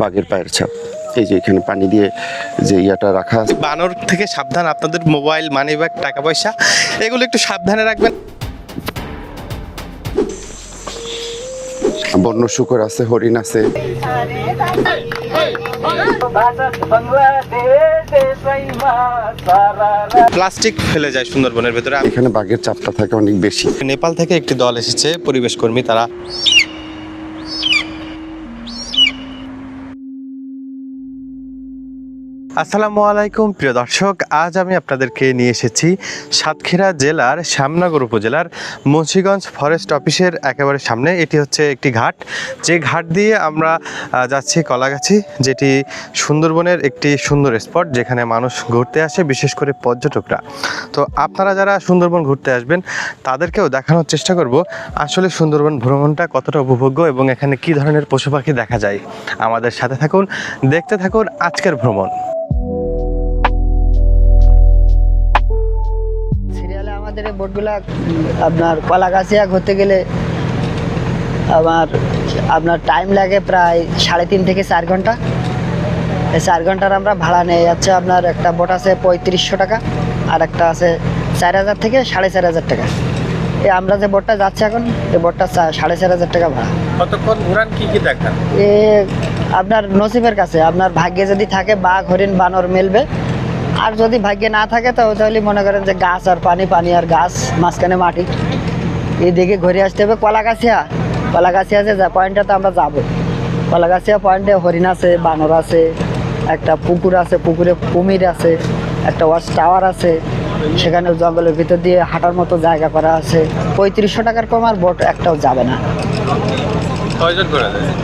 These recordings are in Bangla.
বাঘের পায়ের ছাপ। এই যে এখানে পানি দিয়ে যে ইয়াটা রাখা আছে। বানর থেকে সাবধান, আপনাদের মোবাইল, মানিব্যাগ, টাকা পয়সা এগুলো একটু সাবধানে রাখবেন। বন্য শুকর আছে, হরিণ আছে। প্লাস্টিক ফেলে যায় সুন্দরবনের ভেতরে। এখানে বাঘের চাপটা থাকে অনেক বেশি। নেপাল থেকে একটি দল এসেছে, পরিবেশ কর্মী তারা। আসসালামু আলাইকুম প্রিয় দর্শক, আজ আমি আপনাদেরকে নিয়ে এসেছি সাতক্ষীরা জেলার শ্যামনগর উপজেলার মুন্সিগঞ্জ ফরেস্ট অফিসের একেবারে সামনে। এটি হচ্ছে একটি ঘাট, যে ঘাট দিয়ে আমরা যাচ্ছি কলাগাছি, যেটি সুন্দরবনের একটি সুন্দর স্পট যেখানে মানুষ ঘুরতে আসে, বিশেষ করে পর্যটকরা। তো আপনারা যারা সুন্দরবন ঘুরতে আসবেন তাদেরকেও দেখানোর চেষ্টা করব আসলে সুন্দরবন ভ্রমণটা কতটা উপভোগ্য এবং এখানে কী ধরনের পশু পাখি দেখা যায়। আমাদের সাথে থাকুন, দেখতে থাকুন আজকের ভ্রমণ। আমাদের এই বোটগুলা আপনার কলাগাছিয়া ঘুরতে গেলে আপনার টাইম লাগে প্রায় 3.5 থেকে 4 ঘন্টা। এই 4 ঘন্টার আমরা ভাড়া নেই যাচ্ছে। আপনার একটা বোট আছে 3500 টাকা, আর একটা আছে 4000 থেকে 4500 টাকা। এই আমরা যে বোটটা যাচ্ছি এখন, এই বোটটা 4500 টাকা ভাড়া। কতক্ষণ ঘোরান, কি কি দেখান? এ আপনার নসিবের কাছে, আপনার ভাগ্যে যদি থাকে বাঘ, হরিণ, বানর মেলবে। আর যদি ভাগ্যে না থাকে তাহলে মনে করেন যে গাছ আর পানি, পানি আর গাছ, মাঝখানে মাটি, এইদিকে ঘুরে আসতে হবে। কলাগাছিয়া যে পয়েন্টটাতে আমরা যাবো, কলাগাছিয়া পয়েন্টে হরিণ আছে, বানর আছে, একটা পুকুর আছে, পুকুরে কুমির আছে, একটা ওয়াচ টাওয়ার আছে, সেখানে জঙ্গলের ভিতর দিয়ে হাঁটার মতো জায়গা করা আছে। 3500 টাকার কম আর বোট একটাও যাবে না।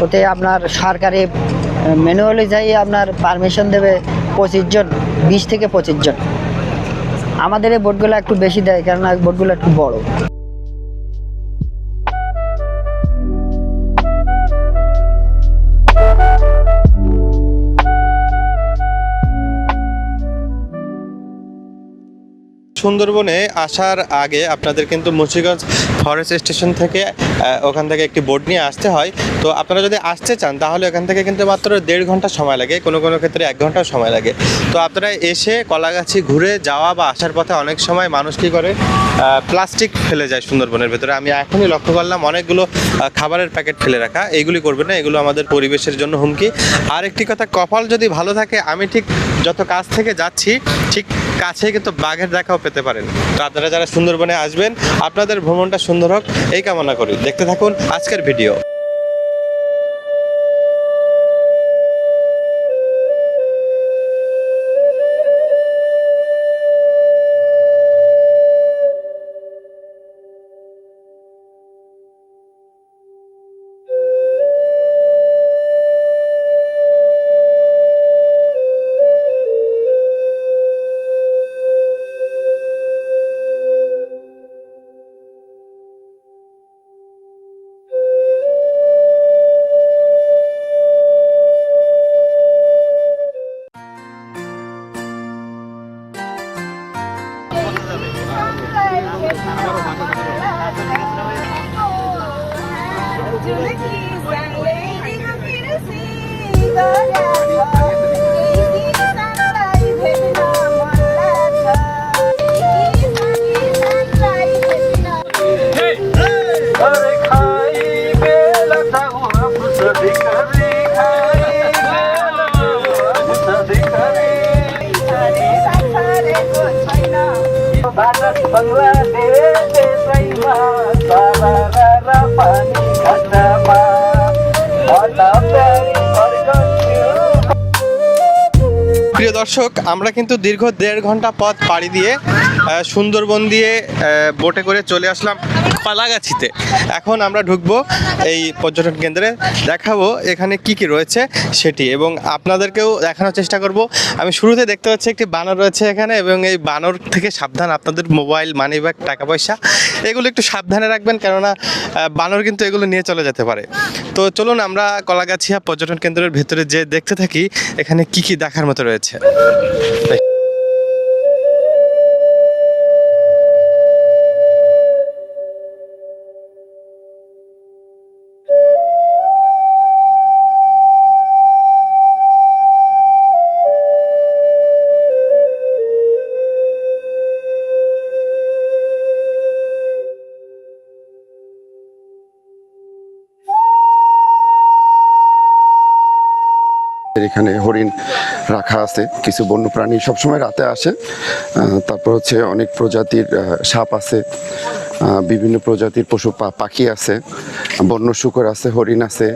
ওতে আপনার সরকারি ম্যানুয়ালি যাই আপনার পারমিশন দেবে 25 জন, 20 থেকে 25 জন। আমাদের এই বোটগুলো একটু বেশি দেয়, কেননা বোটগুলো একটু বড়। সুন্দরবনে আসার আগে আপনাদের কিন্তু মুন্সিগঞ্জ ফরেস্ট স্টেশন থেকে ওখান থেকে একটি বোট নিয়ে আসতে হয়। তো আপনারা যদি আসতে চান তাহলে ওখান থেকে কিন্তু মাত্র 1.5 ঘন্টা সময় লাগে, কোনো কোনো ক্ষেত্রে 1 ঘন্টাও সময় লাগে। তো আপনারা এসে কলাগাছি ঘুরে যাওয়া বা আসার পথে অনেক সময় মানুষ কী করে, প্লাস্টিক ফেলে যায় সুন্দরবনের ভেতরে। আমি এখনই লক্ষ্য করলাম অনেকগুলো খাবারের প্যাকেট ফেলে রাখা। এইগুলি করবে না, এগুলো আমাদের পরিবেশের জন্য হুমকি। আর একটি কথা, কপাল যদি ভালো থাকে, আমি ঠিক যত কাছ থেকে যাচ্ছি ঠিক কাছে কিন্তু বাঘের দেখাও পেতে পারেন। তো আপনারা যারা সুন্দরবনে আসবেন আপনাদের ভ্রমণটা সুন্দর হোক এই কামনা করি। দেখতে থাকুন আজকের ভিডিও। প্রিয় দর্শক, আমরা কিন্তু দীর্ঘ 1.5 ঘন্টা পথ পাড়ি দিয়ে সুন্দরবন দিয়ে বোটে করে চলে আসলাম কলাগাছিতে। এখন আমরা ঢুকবো এই পর্যটন কেন্দ্রে, দেখাবো এখানে কি কি রয়েছে সেটি, এবং আপনাদেরকেও দেখানোর চেষ্টা করব। আমি শুরুতে দেখতে পাচ্ছি একটি বানর রয়েছে এখানে, এবং এই বানর থেকে সাবধান, আপনাদের মোবাইল, মানিব্যাগ, টাকা পয়সা এগুলো একটু সাবধানে রাখবেন, কেননা বানর কিন্তু এগুলো নিয়ে চলে যেতে পারে। তো চলুন আমরা কলাগাছিয়া পর্যটন কেন্দ্রের ভেতরে যে দেখতে থাকি এখানে কি কি দেখার মতো রয়েছে। আমাদের এখানে হরিণ রাখা আছে, কিছু বন্য প্রাণী সবসময় রাতে আসে। তারপর হচ্ছে অনেক প্রজাতির সাপ আছে, বিভিন্ন প্রজাতির পশু পাখি আছে, বন্য শূকর আছে, হরিণ আছে।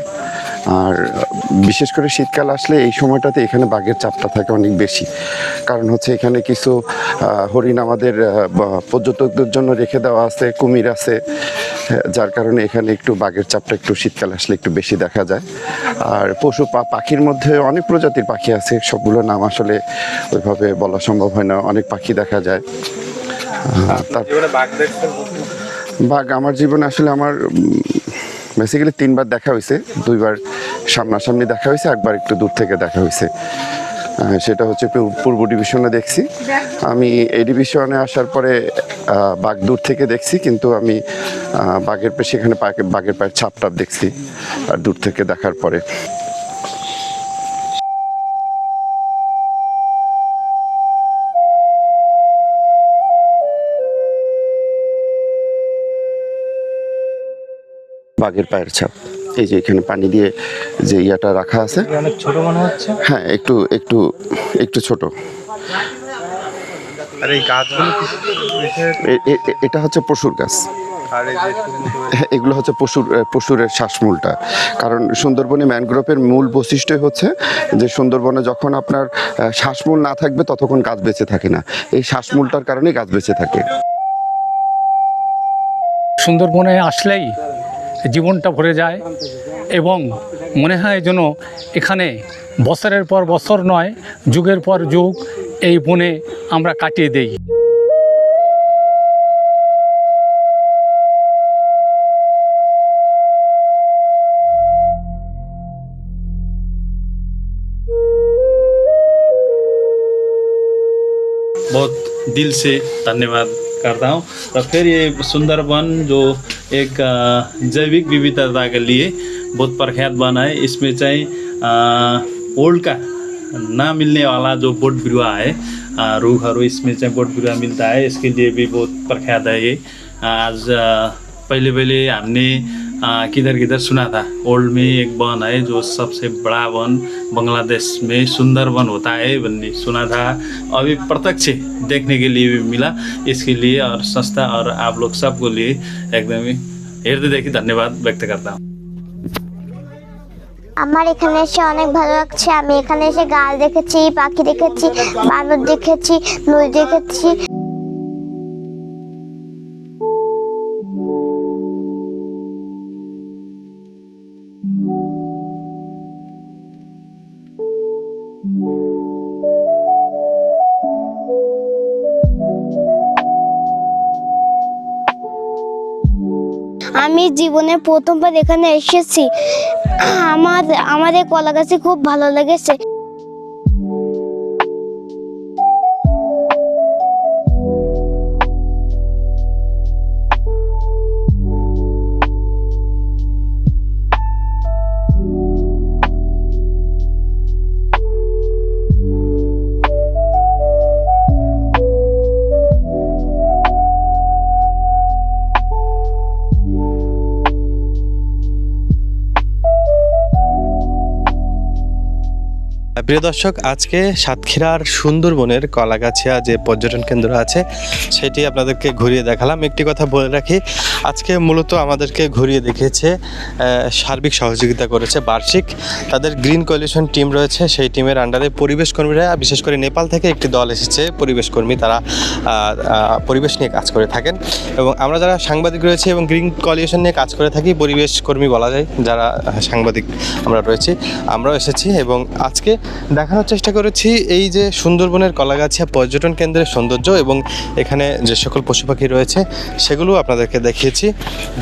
আর বিশেষ করে শীতকাল আসলে এই সময়টাতে এখানে বাঘের চাপটা থাকে অনেক বেশি, কারণ হচ্ছে এখানে কিছু হরিণ আমাদের পর্যটকদের জন্য রেখে দেওয়া আছে, কুমির আছে, যার কারণে এখানে একটু বাঘের চাপটা একটু শীতকাল আসলে একটু বেশি দেখা যায়। আর পশু পাখির মধ্যে অনেক প্রজাতির পাখি আছে, সবগুলোর নাম আসলে ওইভাবে বলা সম্ভব হয় না, অনেক পাখি দেখা যায়। বাঘ আমার জীবনে আসলে আমার বেসিক্যালি 3বার দেখা হয়েছে, 2বার সামনাসামনি দেখা হয়েছে, একবার একটু দূর থেকে দেখা হয়েছে। সেটা হচ্ছে পূর্ব ডিভিশনে দেখছি। আমি এই ডিভিশনে আসার পরে বাঘ দূর থেকে দেখছি, কিন্তু আমি বাঘের সেখানে বাঘের পায়ের ছাপ দেখছি আর দূর থেকে দেখার পরে। বাঘের পায়ের ছাপ, এই যে এখানে পানি দিয়ে যে ইয়াটা রাখা আছে, অনেক ছোট মনে হচ্ছে। হ্যাঁ, একটু একটু একটু ছোট। আর এই গাছগুলো এটা হচ্ছে পশুর গাছ, আর এই যে এগুলো হচ্ছে পশুরের শ্বাসমূলটা। কারণ সুন্দরবনে ম্যানগ্রোভের মূল বৈশিষ্ট্যই হচ্ছে যে সুন্দরবনে যখন আপনার শ্বাসমূল না থাকবে ততক্ষণ গাছ বেঁচে থাকে না, এই শ্বাসমূলটার কারণেই গাছ বেঁচে থাকে। সুন্দরবনে আসলেই জীবনটা ভরে যায় এবং মনে হয় যেন এখানে বছরের পর বছর নয়, যুগের পর যুগ এই বনে আমরা কাটিয়ে দেই। बहुत दिल से धन्यवाद करता हूँ। और फिर ये सुंदरबन जो एक जैविक विविधता के लिए बहुत प्रख्यात बना है। इसमें चाहे ओल्ड का ना मिलने वाला जो बोट बिरुवा है, रूखहरू, इसमें चाहे बोट बिरुवा मिलता है, इसके लिए भी बहुत प्रख्यात है ये। आज पहले हमने किधर सुना था, ओल्ड में एक वन है जो सबसे बड़ा वन बांग्लादेश में सुंदरबन होता है बनने सुना था। अभी प्रत्यक्ष देखने के लिए भी मिला। इसके लिए और संस्था और आप लोग सबको लिए एकदम हृदय धन्यवाद व्यक्त करता हूँ। আমার এখানে এসে অনেক ভালো লাগছে। আমি এখানে এসে গাছ দেখেছি, পাখি দেখেছি, বানর দেখেছি, নদী দেখেছি। আমি জীবনে প্রথমবার এখানে এসেছি। আমাদের কলা গাছে খুব ভালো লেগেছে। প্রিয় দর্শক, আজকে সাতক্ষীরার সুন্দরবনের কলাগাছিয়া যে পর্যটন কেন্দ্র আছে সেটি আপনাদেরকে ঘুরিয়ে দেখালাম। একটি কথা বলে রাখি, আজকে মূলত আমাদেরকে ঘুরিয়ে দেখিয়েছে, সার্বিক সহযোগিতা করেছে বার্ষিক তাদের গ্রিন কোয়ালিশন টিম রয়েছে, সেই টিমের আন্ডারে পরিবেশ কর্মীরা, বিশেষ করে নেপাল থেকে একটি দল এসেছে পরিবেশ কর্মী, তারা পরিবেশ নিয়ে কাজ করে থাকেন। এবং আমরা যারা সাংবাদিক রয়েছে এবং গ্রিন কোয়ালিশন নিয়ে কাজ করে থাকি, পরিবেশ কর্মী বলা যায় যারা সাংবাদিক আমরা রয়েছি, আমরাও এসেছি এবং আজকে দেখানোর চেষ্টা করেছি এই যে সুন্দরবনের কলাগাছিয়া পর্যটন কেন্দ্রের সৌন্দর্য এবং এখানে যে সকল পশু পাখি রয়েছে সেগুলো আপনাদেরকে দেখিয়েছি।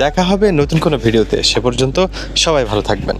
দেখা হবে নতুন কোনো ভিডিওতে, সে পর্যন্ত সবাই ভালো থাকবেন।